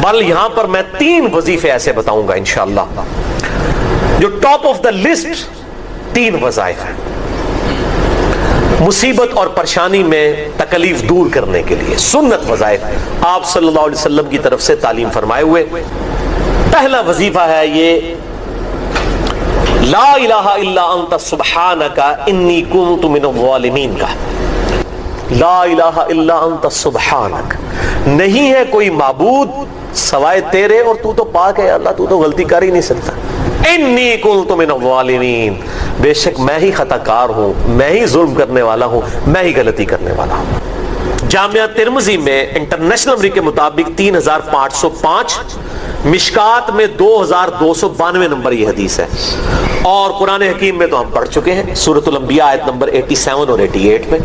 بل یہاں پر میں 3 وظیفے ایسے بتاؤں گا انشاءاللہ جو ٹاپ آف دا لسٹ 3 وظائف ہیں مصیبت اور پریشانی میں تکلیف دور کرنے کے لیے، سنت وظائف آپ صلی اللہ علیہ وسلم کی طرف سے تعلیم فرمائے ہوئے۔ پہلا وظیفہ ہے یہ لا الہ الا انت سبحانک انی کنت من الظالمین کا۔ لا الہ الا انت سبحانک، نہیں ہے کوئی معبود سوائے تیرے اور تو تو پاک ہے اللہ، تو تو غلطی کر ہی نہیں سکتا۔ انی کنت من الظالمین، بے شک میں ہی خطا کار ہوں، میں ہی ظلم کرنے والا ہوں، میں ہی غلطی کرنے والا ہوں۔ جامعہ ترمذی میں انٹرنیشنل نمبر کے مطابق 3505، مشکات میں 2292 نمبر یہ حدیث ہے، اور قرآن حکیم میں تو ہم پڑھ چکے ہیں سورۃ الانبیاء آیت نمبر 87 اور 88 میں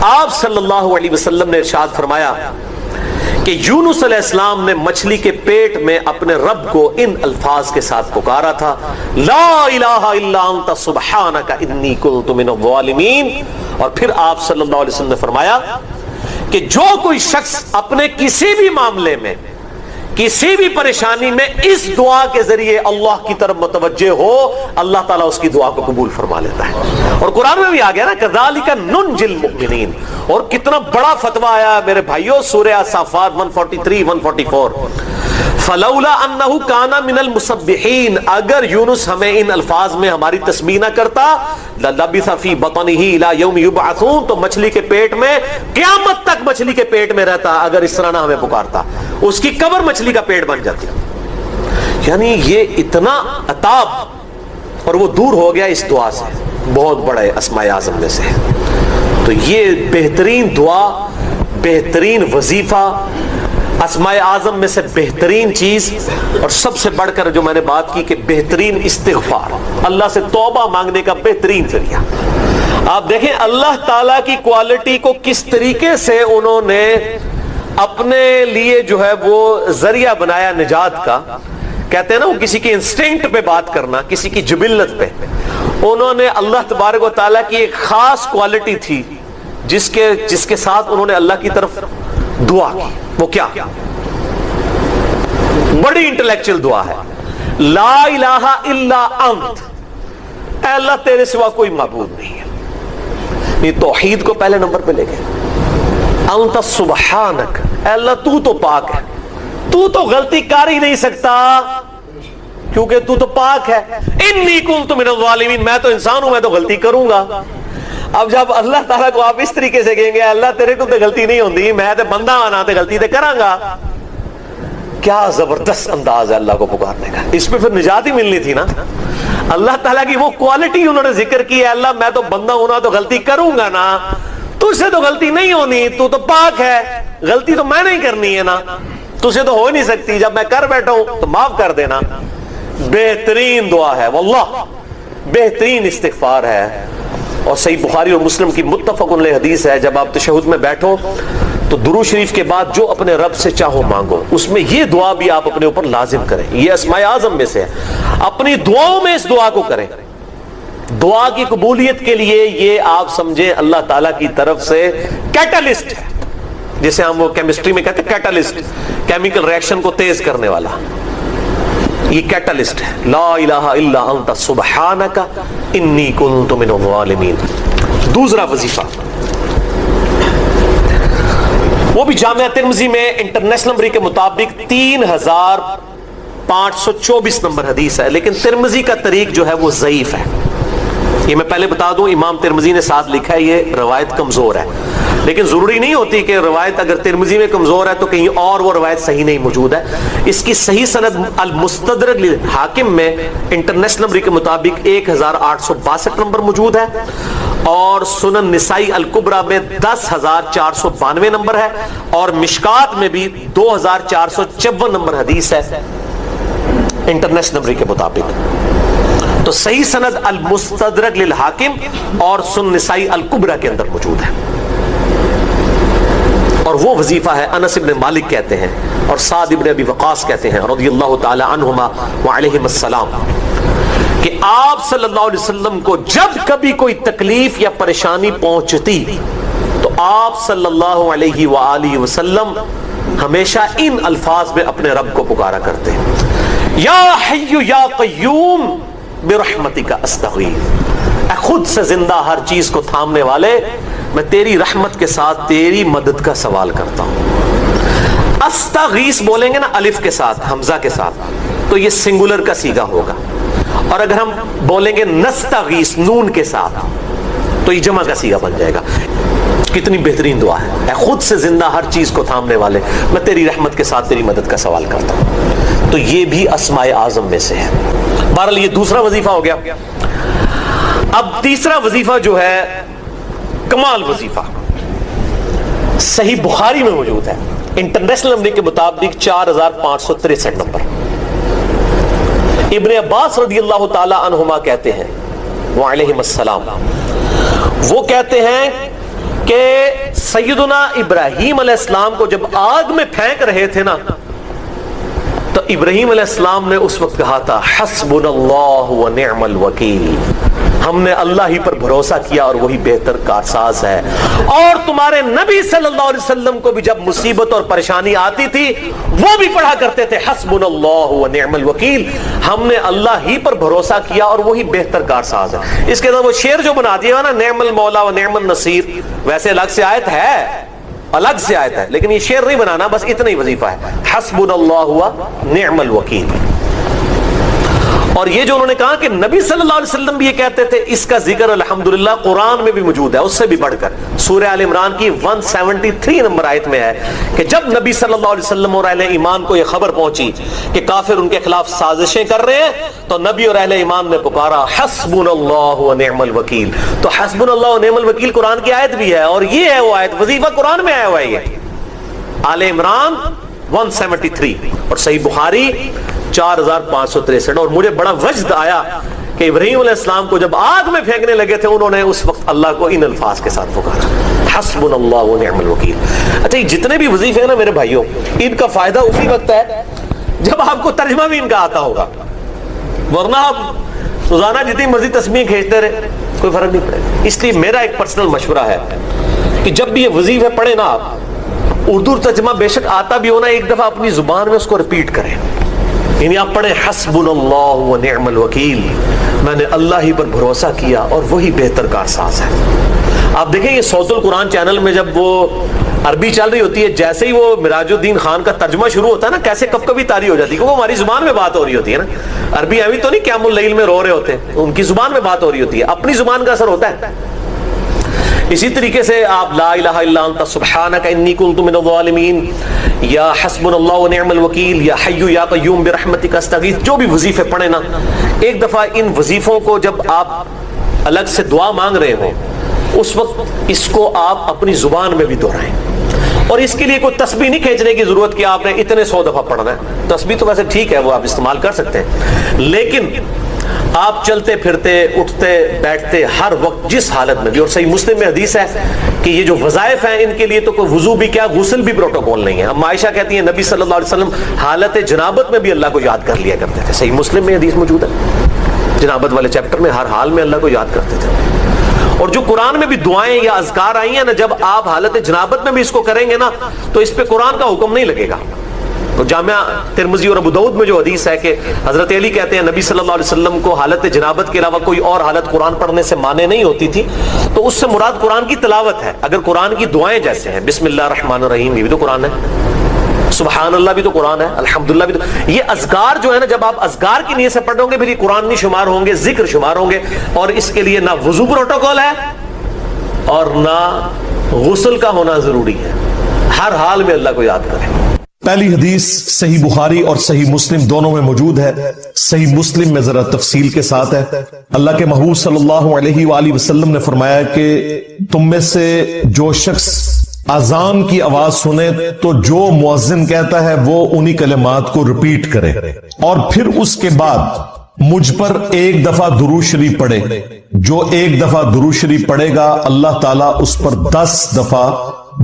آپ صلی اللہ علیہ وسلم نے ارشاد فرمایا کہ یونس علیہ السلام نے مچھلی کے پیٹ میں اپنے رب کو ان الفاظ کے ساتھ پکارا تھا، لا الہ الا انت سبحانک انی کنت من الظالمین۔ اور پھر آپ صلی اللہ علیہ وسلم نے فرمایا کہ جو کوئی شخص اپنے کسی بھی معاملے میں، کسی بھی پریشانی میں اس دعا کے ذریعے اللہ کی طرف متوجہ ہو، اللہ تعالیٰ اس کی دعا کو قبول فرما لیتا ہے۔ اور قرآن میں بھی آ گیا نا کذالک ننجی المؤمنین، اور کتنا بڑا فتویٰ آیا میرے بھائیوں سورہ الصافات 143 144، فلولا انہ کان من المسبحین، اگر یونس ہمیں ان الفاظ میں ہماری تسبیح نہ کرتا، للبث فی بطنہ الی یوم یبعثون، تو مچھلی کے پیٹ میں قیامت تک مچھلی کے پیٹ میں رہتا اگر اس طرح نہ ہمیں پکارتا، اس کی قبر مچھلی کا پیٹ بن جاتی۔ یعنی یہ اتنا عطاب، اور وہ دور ہو گیا اس دعا سے، بہت بڑے اسماء اعظم میں سے۔ تو یہ بہترین دعا، بہترین وظیفہ، اسماء اعظم میں سے بہترین چیز، اور سب سے بڑھ کر جو میں نے بات کی کہ بہترین استغفار، اللہ سے توبہ مانگنے کا بہترین ذریعہ۔ آپ دیکھیں اللہ تعالیٰ کی کوالٹی کو کس طریقے سے انہوں نے اپنے لیے جو ہے وہ ذریعہ بنایا نجات کا۔ کہتے ہیں نا وہ کسی کی انسٹنکٹ پہ بات کرنا، کسی کی جبلت پہ، انہوں نے اللہ تبارک و تعالیٰ کی ایک خاص کوالٹی تھی جس کے ساتھ انہوں نے اللہ کی طرف دعا کی۔ وہ کیا؟ بڑی انٹلیکچوئل دعا ہے، لا الہ الا انت، اے اللہ تیرے سوا کوئی معبود نہیں ہے۔ یہ توحید کو پہلے نمبر پہ لے گئے۔ انت سبحانک، اے اللہ تو تو پاک ہے، تو تو غلطی کر ہی نہیں سکتا کیونکہ تو تو پاک ہے۔ انی کنت من الظالمین، میں تو انسان ہوں، میں تو غلطی کروں گا۔ اب جب اللہ تعالیٰ کو آپ اس طریقے سے کہیں گے اللہ تیرے کو تو غلطی نہیں ہوندی، میں تو بندہ آنا تو غلطی تو کراں گا، کیا زبردست انداز ہے اللہ کو پکارنے کا۔ اس پہ پھر نجات ہی ملنی تھی نا۔ اللہ تعالیٰ کی وہ کوالٹی انہوں نے ذکر کی ہے، اللہ میں تو بندہ ہونا تو غلطی کروں گا نا، تجھ سے تو غلطی نہیں ہونی، تو تو پاک ہے، غلطی تو میں نہیں کرنی ہے نا، تجھ سے تو ہو نہیں سکتی، جب میں کر بیٹھا ہوں تو معاف کر دینا۔ بہترین دعا ہے واللہ، بہترین استغفار ہے۔ اور صحیح بخاری اور مسلم کی متفق علیہ حدیث ہے، جب آپ تشہد میں بیٹھو تو درود شریف کے بعد جو اپنے رب سے چاہو مانگو، اس میں یہ دعا بھی آپ اپنے اوپر لازم کریں۔ یہ اسماء اعظم میں سے ہے، اپنی دعاؤں میں اس دعا کو کریں۔ دعا کی قبولیت کے لیے یہ آپ سمجھیں اللہ تعالیٰ کی طرف سے کیٹالسٹ ہے، جسے ہم وہ کیمسٹری میں کہتے ہیں کیٹالسٹ، کیمیکل ریئیکشن کو تیز کرنے والا، یہ کیٹالسٹ ہے۔ لا الہ الا انت سبحانک انی کنت من الظالمین۔ دوسرا وظیفہ وہ بھی جامعہ ترمذی میں انٹرنیشنل نمبر کے مطابق 3524 نمبر حدیث ہے، لیکن ترمذی کا طریق جو ہے وہ ضعیف ہے۔ یہ میں پہلے بتا دوں، امام ترمذی نے ساتھ لکھا ہے یہ روایت کمزور ہے، لیکن ضروری نہیں ہوتی کہ روایت اگر ترمذی میں کمزور ہے تو کہیں اور وہ روایت صحیح نہیں موجود ہے۔ اس کی صحیح سند المستدرک للحاکم میں انٹرنیشنل نمبر کے مطابق 1862 نمبر موجود ہے، اور سنن نسائی الکبریٰ میں 10492 نمبر ہے، اور مشکات میں بھی 2454 نمبر حدیث ہے انٹرنیشنل نمبر کے مطابق۔ تو صحیح سند المستدرک للحاکم اور سنن نسائی الکبریٰ کے اندر موجود ہے۔ اور وہ وظیفہ ہے انس ابن مالک کہتے ہیں اور سعد ابن ابی وقاص کہتے ہیں رضی اللہ تعالی عنہما وعلیہم السلام، کہ آپ صلی اللہ علیہ وسلم کو جب کبھی کوئی تکلیف یا پریشانی پہنچتی تو آپ صلی اللہ علیہ وآلہ وسلم ہمیشہ ان الفاظ میں اپنے رب کو پکارا کرتے ہیں، یا حی یا قیوم برحمتک استغیث، اے خود سے زندہ ہر چیز کو تھامنے والے، میں تیری رحمت کے ساتھ تیری مدد کا سوال کرتا ہوں۔ استغیث بولیں گے نا الف کے ساتھ، حمزہ کے ساتھ، تو یہ سنگولر کا صیغہ ہوگا، اور اگر ہم بولیں گے نستغیث نون کے ساتھ تو یہ جمع کا صیغہ بن جائے گا۔ کتنی بہترین دعا ہے، اے خود سے زندہ ہر چیز کو تھامنے والے، میں تیری رحمت کے ساتھ تیری مدد کا سوال کرتا ہوں۔ تو یہ بھی اسماء اعظم میں سے ہے۔ بہرحال یہ دوسرا وظیفہ ہو گیا۔ اب تیسرا وظیفہ جو ہے کمال وظیفہ، صحیح بخاری میں موجود ہے، انٹرنیشنل نمبر کے مطابق 4563 نمبر۔ ابن عباس رضی اللہ تعالی عنہما کہتے ہیں وعلیہم السلام، وہ کہتے ہیں کہ سیدنا ابراہیم علیہ السلام کو جب آگ میں پھینک رہے تھے نا، تو ابراہیم علیہ السلام نے اس وقت کہا تھا حسبنا اللہ و نعم الوکیل، ہم نے اللہ ہی پر بھروسہ کیا اور وہی بہتر کارساز ہے۔ اور تمہارے نبی صلی اللہ علیہ وسلم کو بھی جب مصیبت اور پریشانی آتی تھی وہ بھی پڑھا کرتے تھے حسبنا اللہ و نعم الوکیل، ہم نے اللہ ہی پر بھروسہ کیا اور وہی بہتر کارساز ہے۔ اس کے بعد وہ شعر جو بنا دیا نا، نعم المولا و نعم النصیر، ویسے الگ سے آیت ہے، الگ سے آیت ہے، لیکن یہ شعر نہیں بنانا، بس اتنا ہی وظیفہ ہے، حسبنا اللہ و نعم الوکیل۔ اور یہ جو انہوں نے کہا کہ نبی صلی اللہ علیہ وسلم بھی یہ کہتے تھے، اس کا ذکر الحمدللہ قرآن میں بھی موجود ہے، اس سے بھی بڑھ کر سورہ آل عمران کی 173 نمبر آیت میں ہے کہ جب نبی صلی اللہ علیہ وسلم اور اہل ایمان کو یہ خبر پہنچی کہ کافر ان کے خلاف سازشیں کر رہے ہیں، تو نبی اور اہل ایمان نے پکارا حسبنا اللہ و نعم الوکیل۔ تو حسبنا اللہ و نعم الوکیل قرآن کی آیت بھی ہے، اور یہ ہے وہ آیت، وظیفہ قرآن میں آیا ہوا ہے، یہ آل عمران 173 اور صحیح بخاری 4563۔ اور مجھے بڑا وجد آیا کہ ابراہیم علیہ السلام کو جب آگ میں پھینکنے لگے تھے، انہوں نے اس وقت اللہ کو ان الفاظ کے ساتھ پکارا حسبنا اللہ و نعم الوکیل۔ اچھا، یہ جتنے بھی وظیفے ہیں نا میرے بھائیوں، ان کا فائدہ اسی وقت ہے جب آپ کو ترجمہ بھی ان کا آتا ہوگا، ورنہ آپ روزانہ جتنی مرضی تسبیح کھینچتے رہے کوئی فرق نہیں پڑے گا۔ اس لیے میرا ایک پرسنل مشورہ ہے کہ جب بھی یہ وظیفے پڑھیں نا آپ، اردو ترجمہ بے شک آتا بھی ہونا، ایک دفعہ اپنی زبان میں اس کو ریپیٹ کریں، یعنی آپ پڑھیں حسبنا اللہ و نعم الوکیل، میں نے اللہ ہی پر بھروسہ کیا اور وہی بہتر کارساز ہے۔ آپ دیکھیں یہ صوت القرآن چینل میں جب وہ عربی چل رہی ہوتی ہے، جیسے ہی وہ مراج الدین خان کا ترجمہ شروع ہوتا ہے نا، کیسے کب کبھی تاری ہو جاتی ہے، کیونکہ ہماری زبان میں بات ہو رہی ہوتی ہے نا، عربی ایویں تو نہیں قیام اللیل میں رو رہے ہوتے ہیں، ان کی زبان میں بات ہو رہی ہوتی ہے، اپنی زبان کا اثر ہوتا ہے۔ اسی طریقے سے آپ لا الہ الا انت سبحانک انی کنت من الظالمین، یا حسبنا اللہ و نعم الوکیل، یا حی یا قیوم برحمتک استغیث، جو بھی وظیفے پڑھیں نا، ایک دفعہ ان وظیفوں کو جب آپ الگ سے دعا مانگ رہے ہوں، اس وقت اس کو آپ اپنی زبان میں بھی دہرائیں۔ اور اس کے لیے کوئی تسبیح نہیں کھینچنے کی ضرورت کہ آپ نے اتنے 100 دفعہ پڑھنا ہے، تسبیح تو ویسے ٹھیک ہے، وہ آپ استعمال کر سکتے ہیں، لیکن آپ چلتے پھرتے اٹھتے بیٹھتے ہر وقت جس حالت میں بھی، اور صحیح مسلم میں حدیث ہے کہ یہ جو وظائف ہیں ان کے لیے تو کوئی وضو بھی کیا، غسل بھی پروٹوکول نہیں ہے۔ اب عائشہ کہتی ہیں نبی صلی اللہ علیہ وسلم حالت جنابت میں بھی اللہ کو یاد کر لیا کرتے تھے، صحیح مسلم میں حدیث موجود ہے، جنابت والے چیپٹر میں ہر حال میں اللہ کو یاد کرتے تھے۔ اور جو قرآن میں بھی دعائیں یا اذکار آئی ہیں نا، جب آپ حالت جنابت میں بھی اس کو کریں گے نا، تو اس پہ قرآن کا حکم نہیں لگے گا۔ تو جامعہ ترمذی اور ابو داؤد میں جو حدیث ہے کہ حضرت علی کہتے ہیں نبی صلی اللہ علیہ وسلم کو حالت جنابت کے علاوہ کوئی اور حالت قرآن پڑھنے سے مانے نہیں ہوتی تھی، تو اس سے مراد قرآن کی تلاوت ہے۔ اگر قرآن کی دعائیں جیسے ہیں بسم اللہ الرحمن الرحیم، یہ بھی تو قرآن ہے، سبحان اللہ بھی تو قرآن ہے، الحمدللہ بھی تو، یہ اذکار جو ہے نا، جب آپ اذکار کی نیت سے پڑھ رہے ہوں گے پھر یہ قرآن نہیں شمار ہوں گے، ذکر شمار ہوں گے، اور اس کے لیے نہ وضو پروٹوکول ہے اور نہ غسل کا ہونا ضروری ہے، ہر حال میں اللہ کو یاد کریں۔ پہلی حدیث صحیح بخاری اور صحیح مسلم دونوں میں موجود ہے۔ صحیح مسلم میں ذرا تفصیل کے ساتھ ہے۔ اللہ کے محبوب صلی اللہ علیہ وآلہ وسلم نے فرمایا کہ تم میں سے جو شخص اذان کی آواز سنے تو جو مؤذن کہتا ہے وہ انہی کلمات کو ریپیٹ کرے، اور پھر اس کے بعد مجھ پر ایک دفعہ درود شریف پڑھے۔ جو ایک دفعہ درود شریف پڑھے گا اللہ تعالیٰ اس پر 10 دفعہ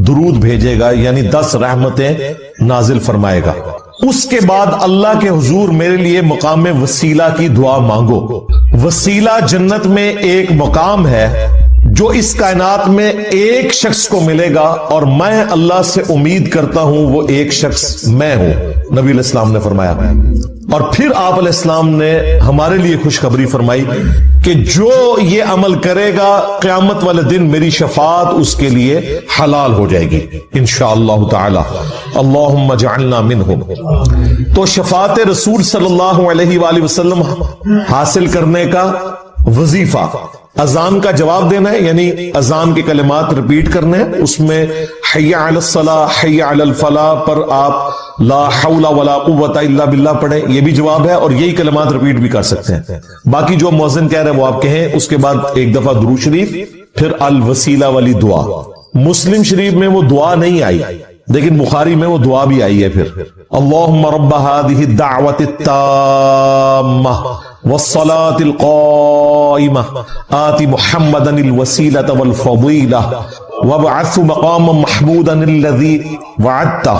درود بھیجے گا، یعنی 10 رحمتیں نازل فرمائے گا۔ اس کے بعد اللہ کے حضور میرے لیے مقام وسیلہ کی دعا مانگو۔ وسیلہ جنت میں ایک مقام ہے جو اس کائنات میں ایک شخص کو ملے گا اور میں اللہ سے امید کرتا ہوں وہ ایک شخص میں ہوں، نبی علیہ السلام نے فرمایا۔ اور پھر آپ علیہ السلام نے ہمارے لیے خوشخبری فرمائی کہ جو یہ عمل کرے گا قیامت والے دن میری شفاعت اس کے لیے حلال ہو جائے گی انشاءاللہ تعالی، اللہم اجعلنا منہم۔ تو شفاعت رسول صلی اللہ علیہ وآلہ وسلم حاصل کرنے کا وظیفہ اذان کا جواب دینا ہے، یعنی اذان کے کلمات ریپیٹ کرنے ہیں، اس میں حی علی الصلاۃ حی علی الفلاح پر آپ لا حول ولا قوت الا باللہ پڑھیں، یہ بھی جواب ہے، اور یہی کلمات ریپیٹ بھی کر سکتے ہیں۔ باقی جو مؤذن کہہ رہے ہیں وہ آپ کہیں، اس کے بعد ایک دفعہ درود شریف، پھر الوسیلہ والی دعا۔ مسلم شریف میں وہ دعا نہیں آئی لیکن بخاری میں وہ دعا بھی آئی ہے۔ پھر اللہم رب هذه الدعوة التامة والصلاة القائمة آت محمدا الوسيلة والفضيلة وابعثه مقاما محمودا الذي وعدته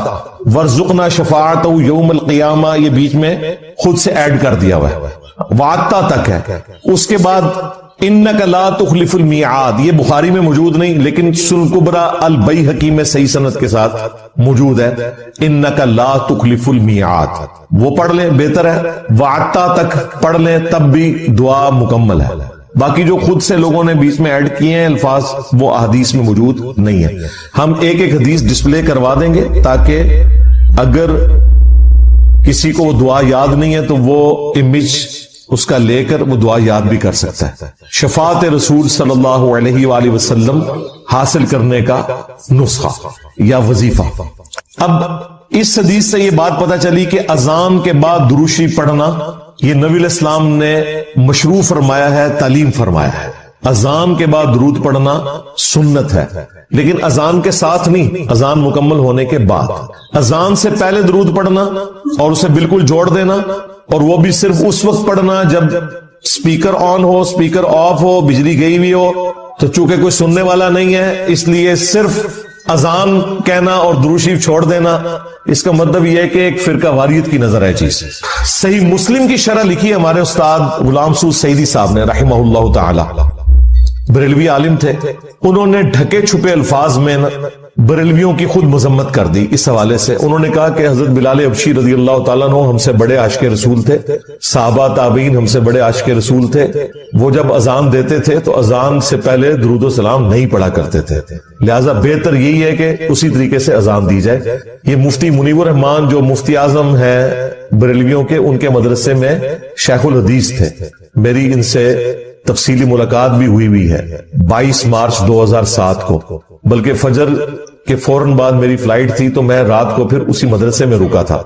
وارزقنا شفاعته يوم القيامة، یہ بیچ میں خود سے ایڈ کر دیا ہوا ہے، وعدتا تک ہے۔ اس کے بعد انک لا تخلف المیعاد، یہ بخاری میں موجود نہیں لیکن سنن کبری البیہقی میں صحیح سند کے ساتھ موجود ہے، انک لا تخلف المیعاد، وہ پڑھ لیں بہتر ہے۔ وعدتا تک پڑھ لیں تب بھی دعا مکمل ہے۔ باقی جو خود سے لوگوں نے بیچ میں ایڈ کیے ہیں الفاظ وہ احادیث میں موجود نہیں ہے۔ ہم ایک ایک حدیث ڈسپلے کروا دیں گے تاکہ اگر کسی کو وہ دعا یاد نہیں ہے تو وہ امیج اس کا لے کر وہ دعا یاد بھی کر سکتا ہے۔ شفاعت رسول صلی اللہ علیہ وآلہ وسلم حاصل کرنے کا نسخہ یا وظیفہ۔ اب اس حدیث سے یہ بات پتہ چلی کہ اذان کے بعد درود شریف پڑھنا یہ نبی علیہ السلام نے مشروع فرمایا ہے، تعلیم فرمایا ہے۔ اذان کے بعد درود پڑھنا سنت ہے، لیکن اذان کے ساتھ نہیں، اذان مکمل ہونے کے بعد۔ اذان سے پہلے درود پڑھنا اور اسے بالکل جوڑ دینا، اور وہ بھی صرف اس وقت پڑھنا جب سپیکر آن ہو، سپیکر آف ہو، بجلی گئی ہوئی ہو، تو چونکہ کوئی سننے والا نہیں ہے اس لیے صرف اذان کہنا اور درود شریف چھوڑ دینا، اس کا مطلب یہ ہے کہ ایک فرقہ واریت کی نظر ہے چیز۔ صحیح مسلم کی شرح لکھی ہمارے استاد غلام سعود سعیدی صاحب نے رحمہ اللہ تعالی، بریلوی عالم تھے، انہوں نے ڈھکے چھپے الفاظ میں بریلویوں کی خود مذمت کر دی۔ اس حوالے سے انہوں نے کہا کہ حضرت بلال حبشی رضی اللہ تعالیٰ عنہ ہم سے بڑے عاشق رسول تھے، صحابہ تابعین ہم سے بڑے عاشق رسول تھے، وہ جب اذان دیتے تھے تو اذان سے پہلے درود و سلام نہیں پڑھا کرتے تھے، لہٰذا بہتر یہی ہے کہ اسی طریقے سے اذان دی جائے۔ یہ مفتی منیب الرحمان جو مفتی اعظم ہیں بریلویوں کے، ان کے مدرسے میں شیخ الحدیث تھے، میری ان سے تفصیلی ملاقات بھی ہوئی ہے 22 مارچ 2007 کو، بلکہ فجر کے فوراً بعد میری فلائٹ تھی تو میں رات کو پھر اسی مدرسے میں رکا تھا،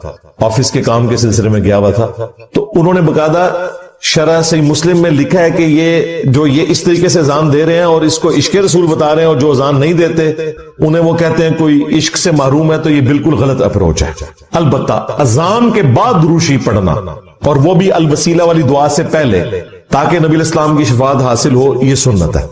آفس کے کام کے سلسلے میں گیا ہوا تھا۔ تو انہوں نے باقاعدہ شرح صحیح مسلم میں لکھا ہے کہ یہ اس طریقے سے اذان دے رہے ہیں اور اس کو عشق رسول بتا رہے ہیں، اور جو اذان نہیں دیتے انہیں وہ کہتے ہیں کوئی عشق سے محروم ہے، تو یہ بالکل غلط اپروچ ہے۔ البتہ اذان کے بعد درود شریف پڑھنا، اور وہ بھی الوسیلہ والی دعا سے پہلے، تاکہ نبی علیہ السلام کی شفاعت حاصل ہو، یہ سنت ہے۔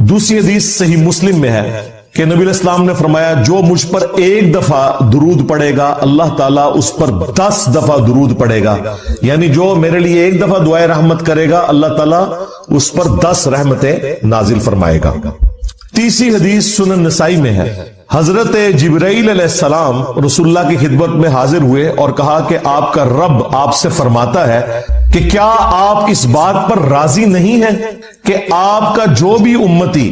دوسری حدیث صحیح مسلم میں ہے کہ نبی علیہ السلام نے فرمایا جو مجھ پر ایک دفعہ درود پڑے گا اللہ تعالیٰ اس پر 10 دفعہ درود پڑے گا، یعنی جو میرے لیے ایک دفعہ دعائے رحمت کرے گا اللہ تعالیٰ اس پر 10 رحمتیں نازل فرمائے گا۔ تیسری حدیث سنن نسائی میں ہے، حضرت جبرائیل علیہ السلام رسول اللہ کی خدمت میں حاضر ہوئے اور کہا کہ آپ کا رب آپ سے فرماتا ہے کہ کیا آپ اس بات پر راضی نہیں ہیں کہ آپ کا جو بھی امتی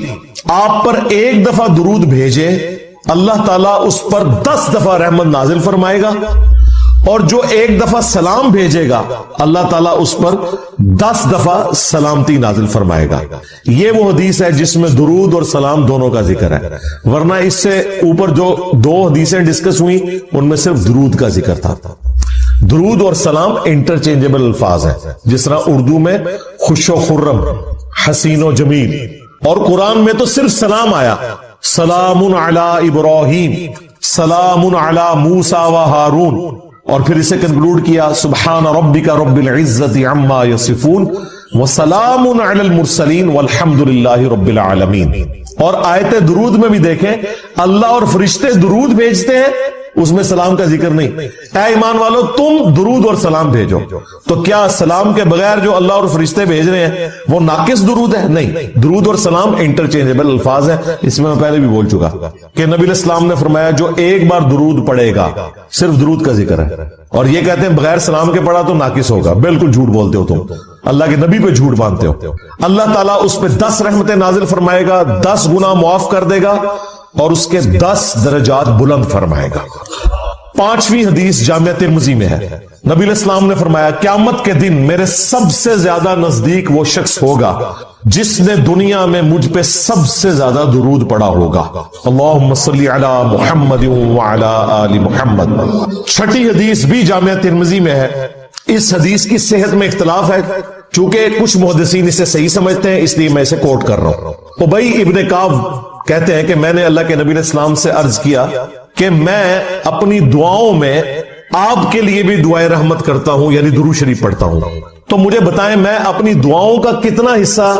آپ پر ایک دفعہ درود بھیجے اللہ تعالیٰ اس پر 10 دفعہ رحمت نازل فرمائے گا، اور جو ایک دفعہ سلام بھیجے گا اللہ تعالیٰ اس پر 10 دفعہ سلامتی نازل فرمائے گا۔ یہ وہ حدیث ہے جس میں درود اور سلام دونوں کا ذکر ہے، ورنہ اس سے اوپر جو 2 حدیثیں ڈسکس ہوئی ان میں صرف درود کا ذکر تھا۔ درود اور سلام انٹرچینجبل الفاظ ہیں، جس طرح اردو میں خوش و خرم، حسین و جمیل، اور قرآن میں تو صرف سلام آیا، سلام علی ابراہیم، سلام علی موسیٰ و ہارون، اور پھر اسے کنکلوڈ کیا سبحان ربک رب العزت عما یصفون وسلام علی المرسلین والحمد للہ رب العالمین۔ اور آیت درود میں بھی دیکھیں اللہ اور فرشتے درود بھیجتے ہیں اس میں سلام کا ذکر نہیں. اے ایمان والو تم درود اور سلام بھیجو. تو کیا سلام کے بغیر جو اللہ اور فرشتے بھیج رہے ہیں وہ ناقص درود ہے؟ نہیں، درود اور سلام انٹرچینجبل الفاظ ہیں. اس میں پہلے بھی بول چکا کہ نبی علیہ السلام نے فرمایا جو ایک بار درود پڑھے گا، صرف درود کا ذکر ہے، اور یہ کہتے ہیں بغیر سلام کے پڑھا تو ناقص ہوگا. بالکل جھوٹ بولتے ہو تم، اللہ کے نبی پہ جھوٹ باندھتے ہو. اللہ تعالیٰ اس پہ 10 رحمتیں نازل فرمائے گا، 10 گناہ معاف کر دے گا، اور اس کے 10 درجات بلند فرمائے گا. 5ویں حدیث جامعہ ترمذی میں ہے. نبی علیہ السلام نے فرمایا قیامت کے دن میرے سب سے زیادہ نزدیک وہ شخص ہوگا جس نے دنیا میں مجھ پہ سب سے زیادہ درود پڑھا ہوگا. اللہم صلی علی محمد وعلی آل محمد. 6ٹھی حدیث بھی جامعہ ترمذی میں ہے. اس حدیث کی صحت میں اختلاف ہے، چونکہ کچھ محدثین اسے صحیح سمجھتے ہیں، اس لیے میں اسے کوٹ کر رہا ہوں. ابی ابن کعب کہتے ہیں کہ میں نے اللہ کے نبی علیہ السلام سے عرض کیا کہ میں اپنی دعاؤں میں آپ کے لیے بھی دعائے رحمت کرتا ہوں، یعنی درود شریف پڑھتا ہوں. تو مجھے بتائیں میں اپنی دعاؤں کا کتنا حصہ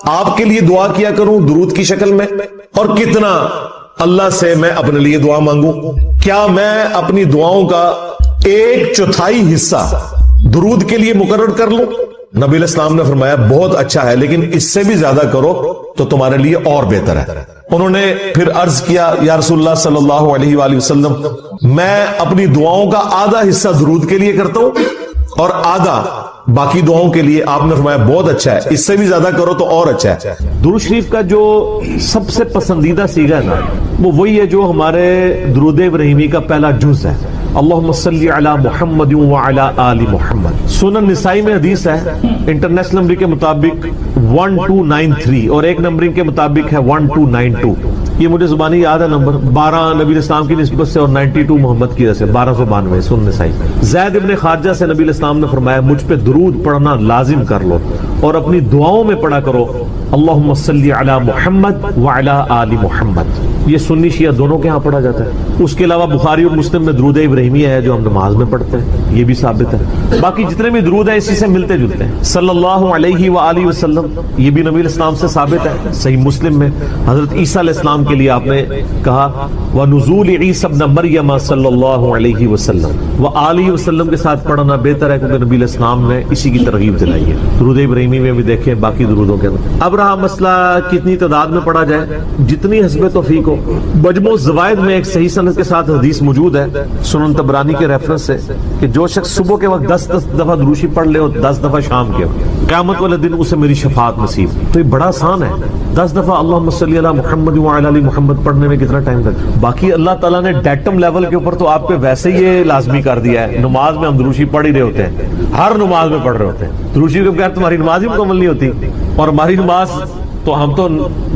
آپ کے لیے دعا کیا کروں درود کی شکل میں، اور کتنا اللہ سے میں اپنے لیے دعا مانگوں؟ کیا میں اپنی دعاؤں کا 1/4 حصہ درود کے لیے مقرر کر لوں؟ نبی علیہ السلام نے فرمایا بہت اچھا ہے، لیکن اس سے بھی زیادہ کرو تو تمہارے لیے اور بہتر ہے. انہوں نے پھر عرض کیا یا رسول اللہ صلی اللہ علیہ وآلہ وسلم میں اپنی دعاؤں کا آدھا حصہ درود کے لیے کرتا ہوں اور آدھا باقی دعاؤں کے لیے. آپ نے فرمایا بہت اچھا ہے، اس سے بھی زیادہ کرو تو اور اچھا ہے. درود شریف کا جو سب سے پسندیدہ صیغہ ہے نا، وہ وہی ہے جو ہمارے درود ابراہیمی کا پہلا جز ہے، اللہم صلی علی محمد وعلی آل محمد. سنن نسائی میں حدیث ہے، انٹرنیشنل نمبر کے مطابق 1293 اور ایک نمبرنگ کے مطابق ہے 1292. یہ مجھے زبانی یاد ہے نمبر 12 نبی علیہ السلام کی نسبت سے اور 92 محمد کی وجہ سے 1292 سنن نسائی. زید ابن خارجہ سے نبی علیہ السلام نے فرمایا مجھ پہ درود پڑھنا لازم کر لو اور اپنی دعاؤں میں پڑھا کرو اللہم صلی علی محمد وعلی آل محمد. یہ سنی شیعہ دونوں کے ہاں پڑھا جاتا ہے. اس کے علاوہ بخاری اور مسلم میں درود ابراہیمیہ ہے جو ہم نماز میں پڑھتے ہیں، یہ بھی ثابت ہے. باقی جتنے بھی درود ہیں اسی سے ملتے جلتے ہیں. صلی اللہ علیہ وآلہ وسلم یہ بھی نبی علیہ السلام سے ثابت ہے. صحیح مسلم میں حضرت عیسیٰ علیہ السلام کے لیے آپ نے کہا وَنُزُولِ عِیسَى ابْنَ مَرْيَمَ صلی اللہ علیہ وسلم وآلہ وسلم کے ساتھ پڑھنا بہتر ہے، کیونکہ نبی علیہ السلام نے اسی کی ترغیب دلائی ہے. درود ابراہیمی میں بھی دیکھیں باقی درودوں کے اندر. اب رہا مسئلہ کتنی تعداد میں پڑھا جائے، جتنی حسب توفیق ہو. مجموع الزوائد میں ایک صحیح سند کے ساتھ حدیث موجود ہے سنن طبرانی کے ریفرنس سے کہ جو شخص صبح کے وقت 10 دفعہ درود شریف پڑھ لے اور 10 دفعہ شام کے وقت، قیامت والے دن اسے میری شفاعت نصیب. تو یہ بڑا آسان ہے. 10 دفعہ اللہم صلی علی محمد وعلی آل محمد پڑھنے میں کتنا ٹائم لگتا ہے؟ باقی اللہ تعالیٰ نے ڈیٹم لیول کے اوپر تو آپ پہ ویسے ہی یہ لازمی کر دیا ہے. نماز میں ہم درود شریف پڑھ ہی رہے ہوتے ہیں، ہر نماز میں پڑھ رہے ہوتے ہیں. درود شریف کے بغیر تمہاری نماز ہی مکمل نہیں ہوتی. اور ہماری نماز تو ہم تو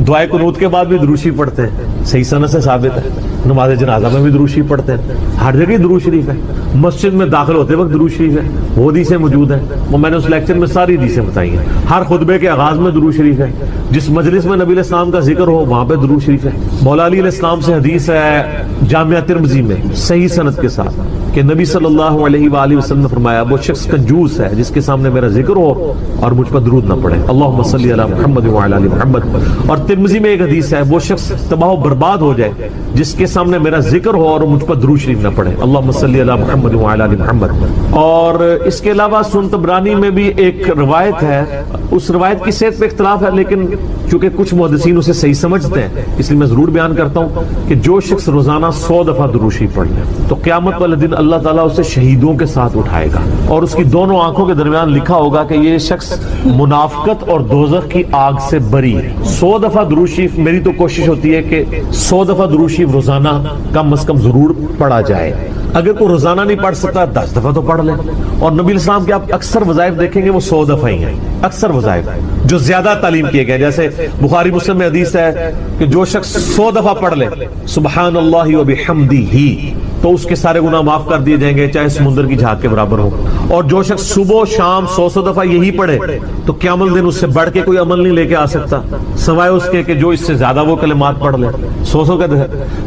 دعائے قنوت کے بعد بھی درود شریف پڑھتے ہیں، صحیح سند سے ثابت ہے. نماز جنازہ میں بھی درود شریف پڑھتے ہیں، ہر جگہ درود شریف ہے. مسجد میں داخل ہوتے وقت درود شریف ہے، وہ حدیثیں موجود ہیں، وہ میں نے اس لیکچر میں ساری حدیثیں بتائی ہیں. ہر خطبے کے آغاز میں درود شریف ہے. جس مجلس میں نبی علیہ السلام کا ذکر ہو وہاں پہ درود شریف ہے. مولا علی علیہ السلام سے حدیث ہے جامعہ ترمذی میں صحیح سند کے ساتھ کہ نبی صلی اللہ علیہ وآلہ وسلم نے فرمایا وہ شخص کنجوس ہے جس کے سامنے میرا ذکر ہو اور مجھ پر درود نہ پڑھے. اللہم صلی علی محمد وعلی آل محمد. اور ترمذی میں ایک حدیث ہے وہ شخص تباہ و برباد ہو جائے جس کے سامنے میرا ذکر ہو اور مجھ پر درود شریف نہ پڑھے. اللہم صلی علی محمد وعلی آل محمد. اور اس کے علاوہ سنن طبرانی میں بھی ایک روایت ہے، اس روایت کی صحت پہ اختلاف ہے، لیکن چونکہ کچھ محدثین اسے صحیح سمجھتے ہیں اس لیے میں ضرور بیان کرتا ہوں کہ جو شخص روزانہ 100 دفعہ درود شریف پڑھ لے تو قیامت والے دن اللہ تعالیٰ اسے شہیدوں کے ساتھ اٹھائے گا اور اس کی دونوں آنکھوں کے درمیان لکھا ہوگا کہ یہ شخص منافقت اور دوزخ کی آگ سے بری ہے. 100 دفعہ درود شریف، میری تو کوشش ہوتی ہے کہ 100 دفعہ درود شریف روزانہ کم از کم ضرور پڑھا جائے. اگر کوئی روزانہ نہیں پڑھ سکتا 10 دفعہ تو پڑھ لے. اور نبی علیہ السلام کے آپ اکثر وظائف دیکھیں گے وہ 100 دفعہ ہی ہیں. اکثر وظائف جو زیادہ تعلیم کیے گئے، جیسے بخاری مسلم میں حدیث ہے کہ جو شخص 100 دفعہ پڑھ لے سبحان اللہ وبحمدہ تو اس کے سارے گناہ معاف کر دیے جائیں گے چاہے سمندر کی جھاگ کے برابر ہو. اور جو شخص صبح شام 100 دفعہ یہی پڑھے تو قیامت دن اس سے بڑھ کے کوئی عمل نہیں لے کے آ سکتا سوائے اس کے کہ جو اس سے زیادہ وہ کلمات پڑھ لے 100 کا.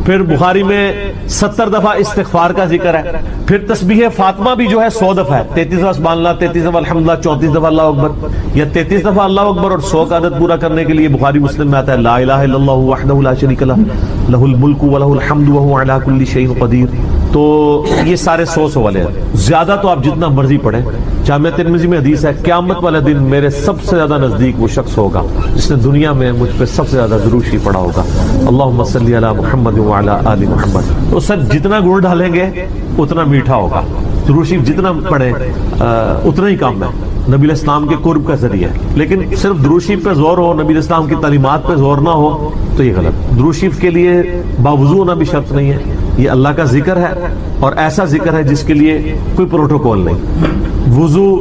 پھر بخاری میں 70 دفعہ استغفار کا ذکر ہے. پھر تسبیح فاطمہ بھی جو ہے 100 دفعہ ہے، 33 دفعہ سبحان اللہ، 33 دفعہ الحمدللہ، 34 دفعہ اللہ اکبر، یا 33 دفعہ اللہ اکبر اور 100 کا عدد پورا کرنے کے لیے بخاری مسلم میں آتا ہے لا الہ الا اللہ وحدہ لا شریک لہ لہ الملک ولہ الحمد وہو علی کل شیء قدیر تو یہ سارے 100 والے ہیں. زیادہ تو آپ جتنا مرضی پڑھیں. جامعہ ترمذی میں حدیث ہے قیامت والے دن میرے سب سے زیادہ نزدیک وہ شخص ہوگا جس نے دنیا میں مجھ پہ سب سے زیادہ درود شریف پڑھا ہوگا. اللہم صلی علی محمد وعلی آل محمد. تو سر جتنا گڑ ڈالیں گے اتنا میٹھا ہوگا. درود شریف جتنا پڑھیں اتنا ہی کام ہے. نبی علیہ السلام کے قرب کا ذریعہ ہے. لیکن صرف درود شریف پہ زور ہو، نبی علیہ السلام کی تعلیمات پہ زور نہ ہو تو یہ غلط. درود شریف کے لیے باوضو ہونا بھی شرط نہیں ہے. یہ اللہ کا ذکر ہے اور ایسا ذکر ہے جس کے لیے کوئی پروٹوکول نہیں. وضو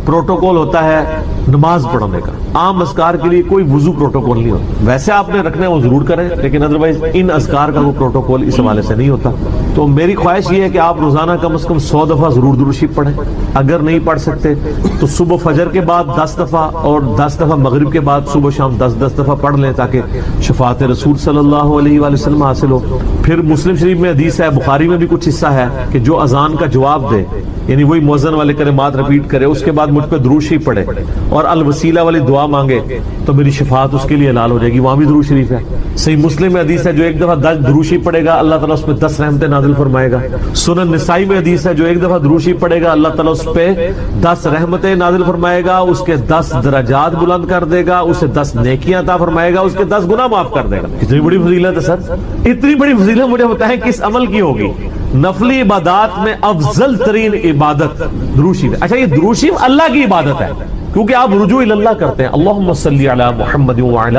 پروٹوکول ہوتا ہے نماز پڑھنے کا. عام اذکار کے لیے کوئی وضو پروٹوکول نہیں ہوتا. ویسے آپ نے رکھنا ہے وہ ضرور کریں، لیکن ادروائز ان اذکار کا کوئی پروٹوکول اس حوالے سے نہیں ہوتا. تو میری خواہش یہ ہے کہ آپ روزانہ کم از کم 100 دفعہ ضرور درود شریف پڑھیں. اگر نہیں پڑھ سکتے تو صبح فجر کے بعد 10 دفعہ اور 10 دفعہ مغرب کے بعد صبح شام 10 دفعہ پڑھ لیں تاکہ شفاعت رسول صلی اللہ علیہ وآلہ وسلم حاصل ہو. پھر مسلم شریف میں حدیث ہے، بخاری میں بھی کچھ حصہ ہے کہ جو اذان کا جواب دے، یعنی وہی مؤذن والے کلمات رپیٹ کرے، اس کے بعد مجھ پہ درود شریف پڑھے اور الوسیلہ والی دعا مانگے تو میری شفاعت اس کے لیے حلال ہو جائے گی. وہاں بھی درود شریف ہے. صحیح مسلم میں حدیث ہے جو ایک دفعہ 10 درود شریف پڑھے گا اللہ تعالیٰ اس پہ 10 رحمتیں نازل فرمائے گا. سنن نسائی میں حدیث ہے جو ایک دفعہ درود شریف پڑھے گا اللہ تعالیٰ اس پہ 10 رحمتیں نازل فرمائے گا، اس کے 10 درجات بلند کر دے گا، اسے 10 نیکیاں عطا فرمائے گا، اس کے 10 گناہ معاف کر دے گا. اتنی بڑی فضیلت ہے سر. اتنی بڑی فضیلت مجھے بتائیں کس عمل کی ہوگی؟ نفلی عبادات میں افضل ترین عبادت درود شریف. اچھا یہ درود شریف اللہ کی عبادت ہے کیونکہ آپ رجوع اللہ کرتے ہیں. اللہم صلی علی محمد وعلی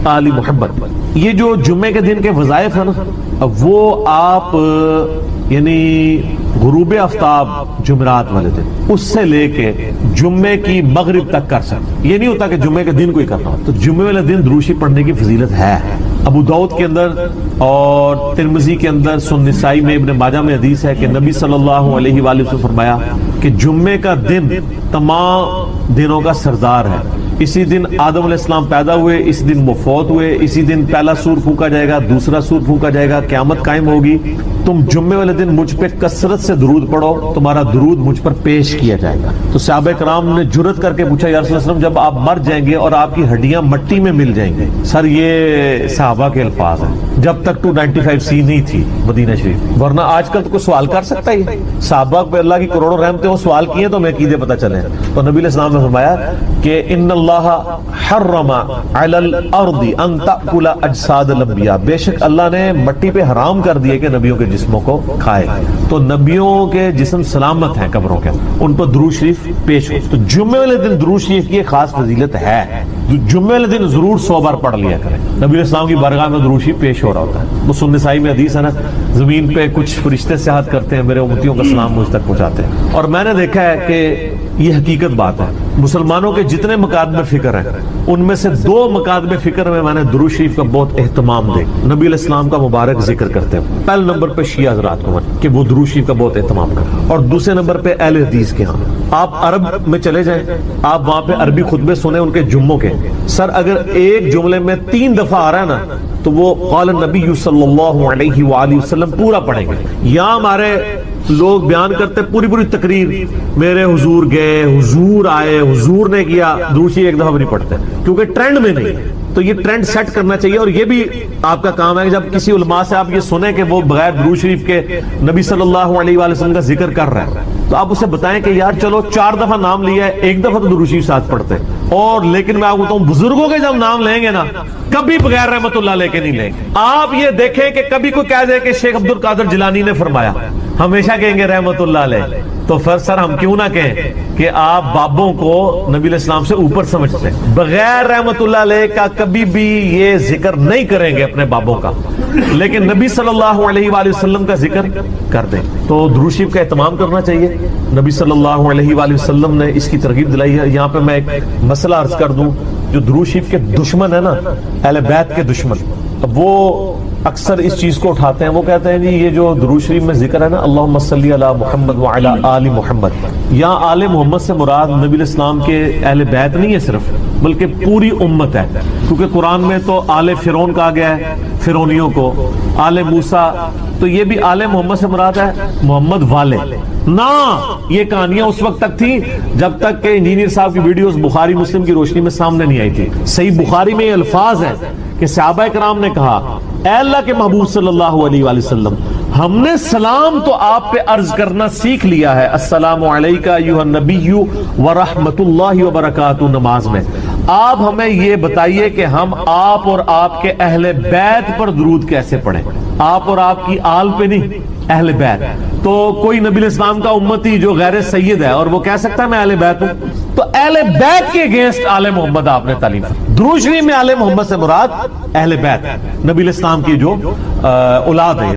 آل محمد. یہ جو جمعے کے دن کے وظائف ہیں نا وہ آپ یعنی غروب آفتاب جمعرات والے دن اس سے لے کے جمعے کی مغرب تک کر سکتے. یہ نہیں ہوتا کہ جمعے کے دن کوئی کرنا ہو. تو جمعے والے دن درود شریف پڑھنے کی فضیلت ہے. ابو داؤد کے اندر اور ترمذی کے اندر، سنن نسائی میں، ابن ماجہ میں حدیث ہے کہ نبی صلی اللہ علیہ وآلہ وسلم فرمایا کہ جمعے کا دن تمام دنوں کا سردار ہے. اسی دن آدم علیہ السلام پیدا ہوئے، اسی دن وہ فوت ہوئے، اسی دن پہلا سور پھونکا جائے گا، دوسرا سور پھونکا جائے گا، قیامت قائم ہوگی. تم جمعے والے دن مجھ پہ کثرت سے درود پڑھو، تمہارا درود مجھ پر پیش کیا جائے گا. تو صحابہ کرام نے جرت کر کے پوچھا یا رسول اللہ صلی اللہ علیہ وسلم جب آپ مر جائیں گے اور آپ کی ہڈیاں مٹی میں مل جائیں گے. سر یہ صحابہ کے الفاظ ہیں جب تک 295C نہیں تھی مدینہ شریف، ورنہ آج کل تو کوئی سوال کر سکتا ہی. صحابہ پہ اللہ کی کروڑوں رحمتیں وہ سوال کیے تو ہمیں عقیدے پتہ چلے. تو نبی علیہ السلام نے فرمایا کہ ان اللہ حرم علی الارض ان تأکل اجساد الانبیاء. بے شک اللہ نے مٹی پہ حرام کر دیے کہ نبیوں کے جسموں کو کھائے. تو نبیوں کے جسم سلامت ہیں قبروں کے، ان پر درود شریف پیش ہو. تو جمعے والے دن درود شریف کی خاص فضیلت ہے. جمعے والے دن ضرور 100 بار پڑھ لیا کریں. نبی علیہ السلام کی بارگاہ میں درود شریف پیش ہو رہا ہوتا ہے. وہ سنن نسائی میں حدیث ہے نا، زمین پہ کچھ فرشتے سیاحت کرتے ہیں، میرے امتیوں کا سلام مجھ تک پہنچاتے ہیں. اور میں نے دیکھا ہے کہ یہ حقیقت بات ہے. مسلمانوں کے جتنے مقادم فکر ہیں ان میں سے 2 مقادم فکر میں نے درود شریف کا بہت اہتمام دے. نبی علیہ السلام کا مبارک ذکر کرتے ہیں پہلے نمبر پہ شیعہ حضرات کو کہ وہ درود شریف کا بہت اہتمام کریں، اور دوسرے نمبر پہ اہل حدیث کے ہاں. آپ عرب میں چلے جائیں، آپ وہاں پہ عربی خطبے سنیں ان کے جمعوں کے. سر اگر ایک جملے میں 3 دفعہ آ رہا ہے نا تو وہ قال النبی صلی اللہ علیہ وآلہ وسلم پورا پڑھیں گے. یہاں ہمارے لوگ بیان کرتے پوری تقریر، میرے حضور گئے، حضور آئے، حضور نے کیا، دوسری ایک دفعہ بھی نہیں پڑھتے کیونکہ ٹرینڈ میں نہیں. تو یہ ٹرینڈ سیٹ کرنا چاہیے. اور یہ بھی آپ کا کام ہے کہ جب کسی علماء سے آپ یہ سنیں کہ وہ بغیر درود شریف کے نبی صلی اللہ علیہ وآلہ وسلم کا ذکر کر رہے ہیں تو آپ اسے بتائیں کہ یار چلو 4 دفعہ نام لیا ہے، 1 دفعہ تو درود شریف ساتھ پڑھتے ہیں. اور لیکن میں آپ کو بتاؤں بزرگوں کے جب نام لیں گے نا کبھی بغیر رحمت اللہ لے کے نہیں لیں گے. آپ یہ دیکھیں کہ کبھی کوئی کہہ دے کہ شیخ عبد القادر جیلانی نے فرمایا، ہمیشہ کہیں گے رحمت اللہ علیہ. تو پھر سر ہم کیوں نہ کہیں کہ آپ بابوں کو نبی علیہ السلام سے اوپر سمجھتے ہیں. بغیر رحمت اللہ علیہ کا کبھی بھی یہ ذکر نہیں کریں گے اپنے بابوں کا، لیکن نبی صلی اللہ علیہ وآلہ وسلم کا ذکر کر دیں. تو درود شریف کا اہتمام کرنا چاہیے. نبی صلی اللہ علیہ وآلہ وسلم نے اس کی ترغیب دلائی ہے. یہاں پہ میں ایک مسئلہ عرض کر دوں. جو درود شریف کے دشمن ہے نا، اہل بیت کے دشمن، وہ اکثر اس چیز کو اٹھاتے ہیں. وہ کہتے ہیں جی یہ جو درود شریف میں ذکر ہے نا اللہم صلی علی محمد وعلی آل محمد، یہاں آل محمد سے مراد نبی علیہ السلام کے اہل بیت نہیں ہے صرف، بلکہ پوری امت ہے. کیونکہ قرآن میں تو آل فرعون کہا گیا ہے، فرعونیوں کو، آل موسیٰ، تو یہ بھی آل محمد سے مراد ہے محمد والے نا. یہ کہانیاں اس وقت تک تھی جب تک کہ انجینئر صاحب کی ویڈیوز بخاری مسلم کی روشنی میں سامنے نہیں آئی تھی. صحیح بخاری میں یہ الفاظ ہیں کہ صحابہ کرام نے کہا اے اللہ کے محبوب صلی اللہ علیہ وآلہ وسلم ہم نے سلام تو آپ پہ عرض کرنا سیکھ لیا ہے، السلام علیکہ ایھا النبی ورحمۃ اللہ وبرکاتہ نماز میں۔ آپ ہمیں یہ بتائیے کہ ہم آپ اور آپ کے اہل بیت پر درود کیسے پڑھیں؟ آپ اور آپ کی آل پہ نہیں، اہل بیت۔ تو کوئی نبی علیہ السلام کا امتی جو غیر سید ہے اور وہ کہہ سکتا ہے میں اہل بیت ہوں؟ تو اہل بیت کے اگینسٹ آل محمد آپ نے تعلیم فرمائی۔ درود شریف میں آل محمد سے مراد اہل بیت، نبی علیہ السلام کی جو اولاد ہے۔